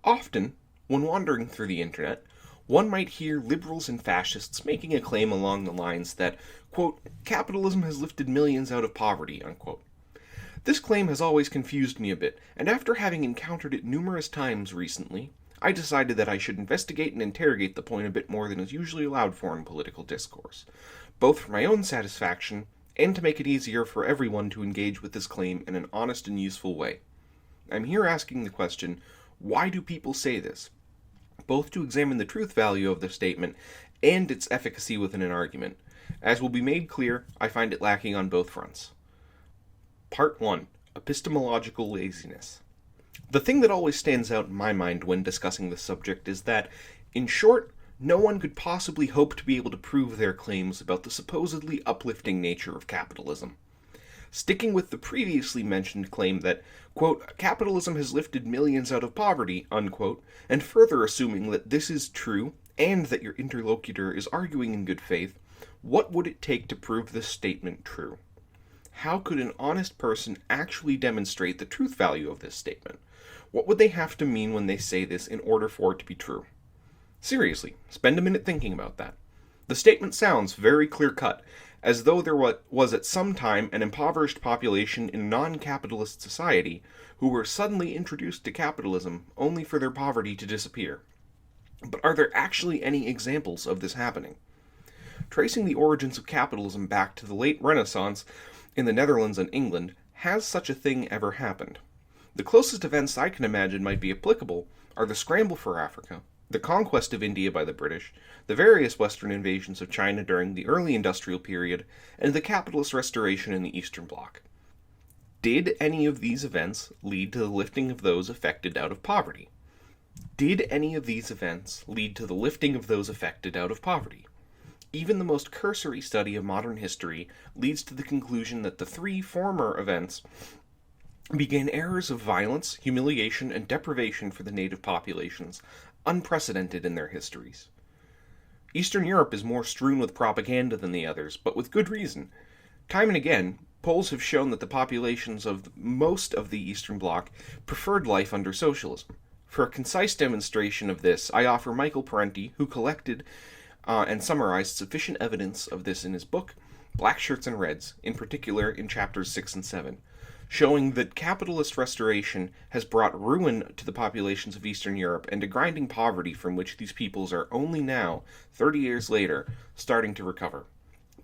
Often, when wandering through the internet, one might hear liberals and fascists making a claim along the lines that, quote, capitalism has lifted millions out of poverty, unquote. This claim has always confused me a bit, and after having encountered it numerous times recently, I decided that I should investigate and interrogate the point a bit more than is usually allowed for in political discourse, both for my own satisfaction and to make it easier for everyone to engage with this claim in an honest and useful way. I'm here asking the question, why do people say this? Both to examine the truth value of the statement and its efficacy within an argument. As will be made clear, I find it lacking on both fronts. Part 1. Epistemological laziness. The thing that always stands out in my mind when discussing this subject is that, in short, no one could possibly hope to be able to prove their claims about the supposedly uplifting nature of capitalism. Sticking with the previously mentioned claim that, quote, capitalism has lifted millions out of poverty, unquote, and further assuming that this is true and that your interlocutor is arguing in good faith, what would it take to prove this statement true? How could an honest person actually demonstrate the truth value of this statement? What would they have to mean when they say this in order for it to be true? Seriously, spend a minute thinking about that. The statement sounds very clear-cut, as though there was at some time an impoverished population in a non-capitalist society who were suddenly introduced to capitalism only for their poverty to disappear. But are there actually any examples of this happening? Tracing the origins of capitalism back to the late Renaissance in the Netherlands and England, has such a thing ever happened? The closest events I can imagine might be applicable are the scramble for Africa, the conquest of India by the British, the various Western invasions of China during the early industrial period, and the capitalist restoration in the Eastern Bloc. Did any of these events lead to the lifting of those affected out of poverty? Did any of these events lead to the lifting of those affected out of poverty? Even the most cursory study of modern history leads to the conclusion that the three former events began eras of violence, humiliation, and deprivation for the native populations, unprecedented in their histories. Eastern Europe is more strewn with propaganda than the others, but with good reason. Time and again, polls have shown that the populations of most of the Eastern Bloc preferred life under socialism. For a concise demonstration of this, I offer Michael Parenti, who collected and summarized sufficient evidence of this in his book, Black Shirts and Reds, in particular in chapters 6 and 7. Showing that capitalist restoration has brought ruin to the populations of Eastern Europe and a grinding poverty from which these peoples are only now, 30 years later, starting to recover.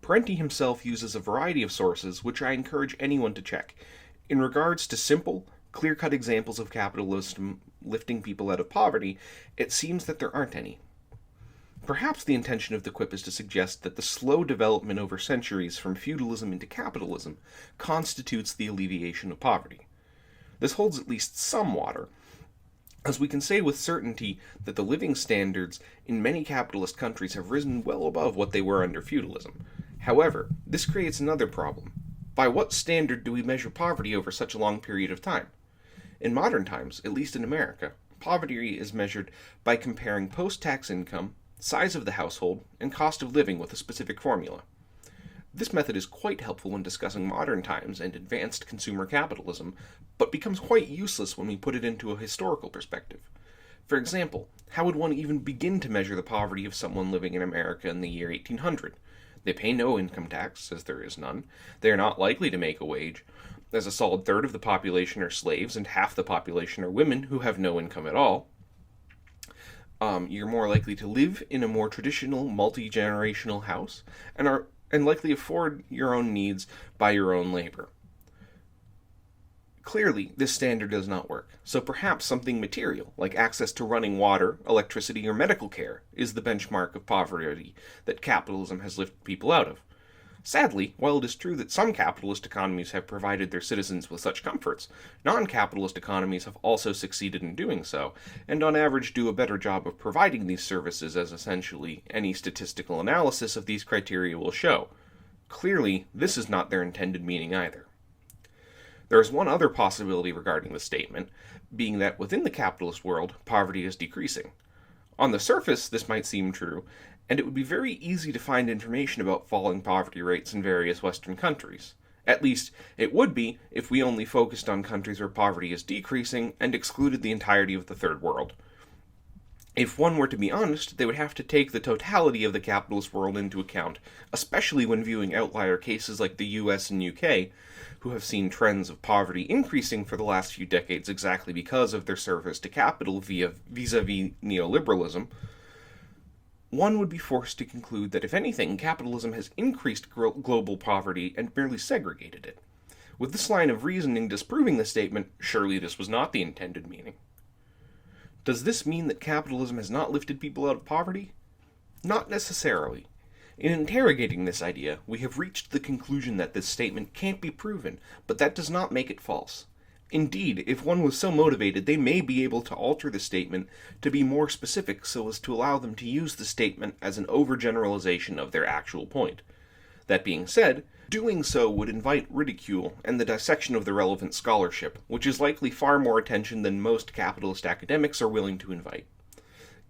Parenti himself uses a variety of sources which I encourage anyone to check. In regards to simple, clear-cut examples of capitalism lifting people out of poverty, it seems that there aren't any. Perhaps the intention of the quip is to suggest that the slow development over centuries from feudalism into capitalism constitutes the alleviation of poverty. This holds at least some water, as we can say with certainty that the living standards in many capitalist countries have risen well above what they were under feudalism. However, this creates another problem. By what standard do we measure poverty over such a long period of time? In modern times, at least in America, poverty is measured by comparing post-tax income, size of the household, and cost of living with a specific formula. This method is quite helpful when discussing modern times and advanced consumer capitalism, but becomes quite useless when we put it into a historical perspective. For example, how would one even begin to measure the poverty of someone living in America in the year 1800? They pay no income tax, as there is none. They are not likely to make a wage, as a solid third of the population are slaves and half the population are women who have no income at all. You're more likely to live in a more traditional, multi-generational house, and likely afford your own needs by your own labor. Clearly, this standard does not work, so perhaps something material, like access to running water, electricity, or medical care, is the benchmark of poverty that capitalism has lifted people out of. Sadly, while it is true that some capitalist economies have provided their citizens with such comforts, non-capitalist economies have also succeeded in doing so, and on average do a better job of providing these services as essentially any statistical analysis of these criteria will show. Clearly, this is not their intended meaning either. There is one other possibility regarding the statement, being that within the capitalist world, poverty is decreasing. On the surface, this might seem true, and it would be very easy to find information about falling poverty rates in various Western countries. At least, it would be if we only focused on countries where poverty is decreasing and excluded the entirety of the Third World. If one were to be honest, they would have to take the totality of the capitalist world into account, especially when viewing outlier cases like the US and UK, who have seen trends of poverty increasing for the last few decades exactly because of their service to capital vis-a-vis neoliberalism. One would be forced to conclude that if anything, capitalism has increased global poverty and merely segregated it. With this line of reasoning disproving the statement, surely this was not the intended meaning. Does this mean that capitalism has not lifted people out of poverty? Not necessarily. In interrogating this idea, we have reached the conclusion that this statement can't be proven, but that does not make it false. Indeed, if one was so motivated, they may be able to alter the statement to be more specific so as to allow them to use the statement as an overgeneralization of their actual point. That being said, doing so would invite ridicule and the dissection of the relevant scholarship, which is likely far more attention than most capitalist academics are willing to invite.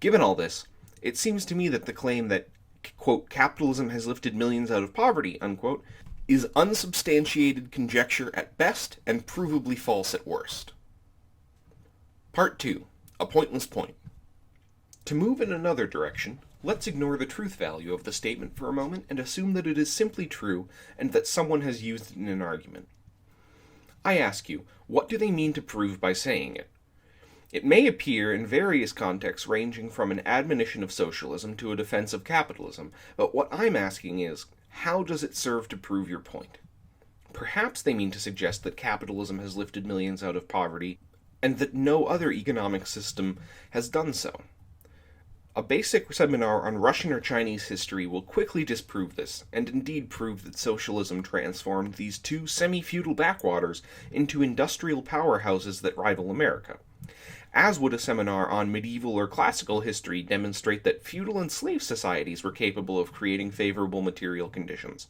Given all this, it seems to me that the claim that, quote, capitalism has lifted millions out of poverty, unquote, is unsubstantiated conjecture at best and provably false at worst. Part 2. A pointless point. To move in another direction, let's ignore the truth value of the statement for a moment and assume that it is simply true and that someone has used it in an argument. I ask you, what do they mean to prove by saying it? It may appear in various contexts ranging from an admonition of socialism to a defense of capitalism, but what I'm asking is, how does it serve to prove your point? Perhaps they mean to suggest that capitalism has lifted millions out of poverty and that no other economic system has done so. A basic seminar on Russian or Chinese history will quickly disprove this, and indeed prove that socialism transformed these two semi-feudal backwaters into industrial powerhouses that rival America. As would a seminar on medieval or classical history demonstrate that feudal and slave societies were capable of creating favorable material conditions.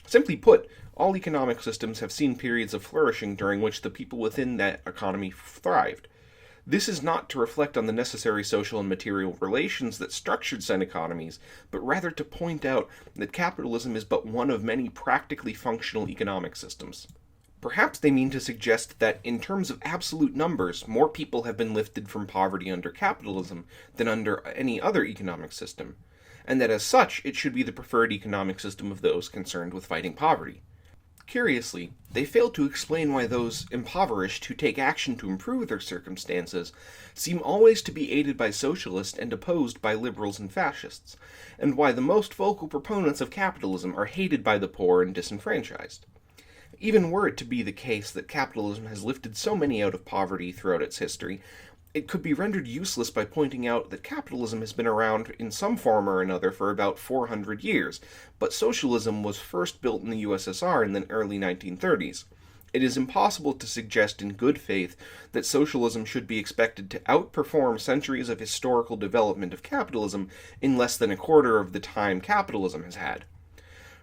Simply put, all economic systems have seen periods of flourishing during which the people within that economy thrived. This is not to reflect on the necessary social and material relations that structured said economies, but rather to point out that capitalism is but one of many practically functional economic systems. Perhaps they mean to suggest that, in terms of absolute numbers, more people have been lifted from poverty under capitalism than under any other economic system, and that as such it should be the preferred economic system of those concerned with fighting poverty. Curiously, they fail to explain why those impoverished who take action to improve their circumstances seem always to be aided by socialists and opposed by liberals and fascists, and why the most vocal proponents of capitalism are hated by the poor and disenfranchised. Even were it to be the case that capitalism has lifted so many out of poverty throughout its history, it could be rendered useless by pointing out that capitalism has been around in some form or another for about 400 years, but socialism was first built in the USSR in the early 1930s. It is impossible to suggest in good faith that socialism should be expected to outperform centuries of historical development of capitalism in less than a quarter of the time capitalism has had.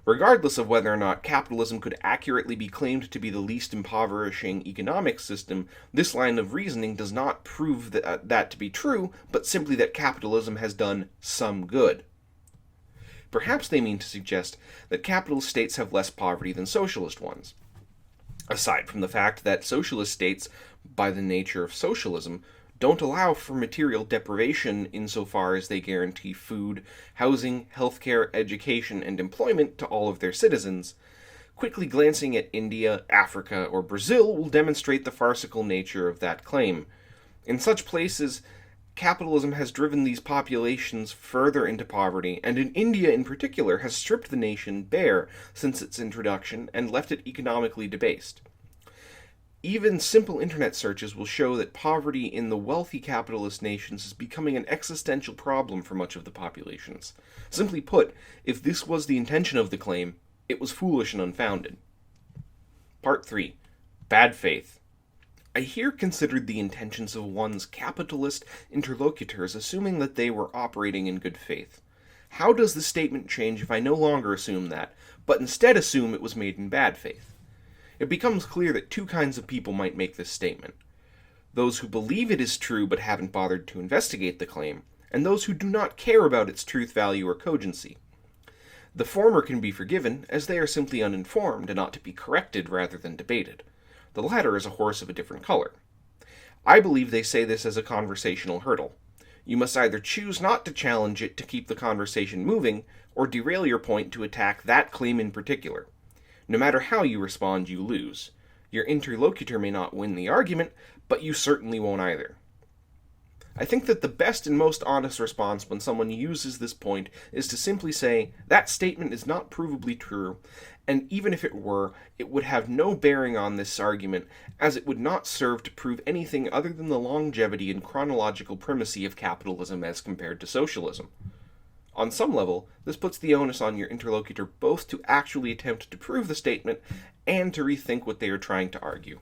Regardless of whether or not capitalism could accurately be claimed to be the least impoverishing economic system, this line of reasoning does not prove that to be true, but simply that capitalism has done some good. Perhaps they mean to suggest that capitalist states have less poverty than socialist ones. Aside from the fact that socialist states, by the nature of socialism, don't allow for material deprivation insofar as they guarantee food, housing, healthcare, education, and employment to all of their citizens, quickly glancing at India, Africa, or Brazil will demonstrate the farcical nature of that claim. In such places, capitalism has driven these populations further into poverty, and in India in particular has stripped the nation bare since its introduction and left it economically debased. Even simple internet searches will show that poverty in the wealthy capitalist nations is becoming an existential problem for much of the populations. Simply put, if this was the intention of the claim, it was foolish and unfounded. Part 3. Bad faith. I here considered the intentions of one's capitalist interlocutors, assuming that they were operating in good faith. How does the statement change if I no longer assume that, but instead assume it was made in bad faith? It becomes clear that two kinds of people might make this statement. Those who believe it is true but haven't bothered to investigate the claim, and those who do not care about its truth value or cogency. The former can be forgiven, as they are simply uninformed and ought to be corrected rather than debated. The latter is a horse of a different color. I believe they say this as a conversational hurdle. You must either choose not to challenge it to keep the conversation moving, or derail your point to attack that claim in particular. No matter how you respond, you lose. Your interlocutor may not win the argument, but you certainly won't either. I think that the best and most honest response when someone uses this point is to simply say, that statement is not provably true, and even if it were, it would have no bearing on this argument, as it would not serve to prove anything other than the longevity and chronological primacy of capitalism as compared to socialism. On some level, this puts the onus on your interlocutor both to actually attempt to prove the statement and to rethink what they are trying to argue.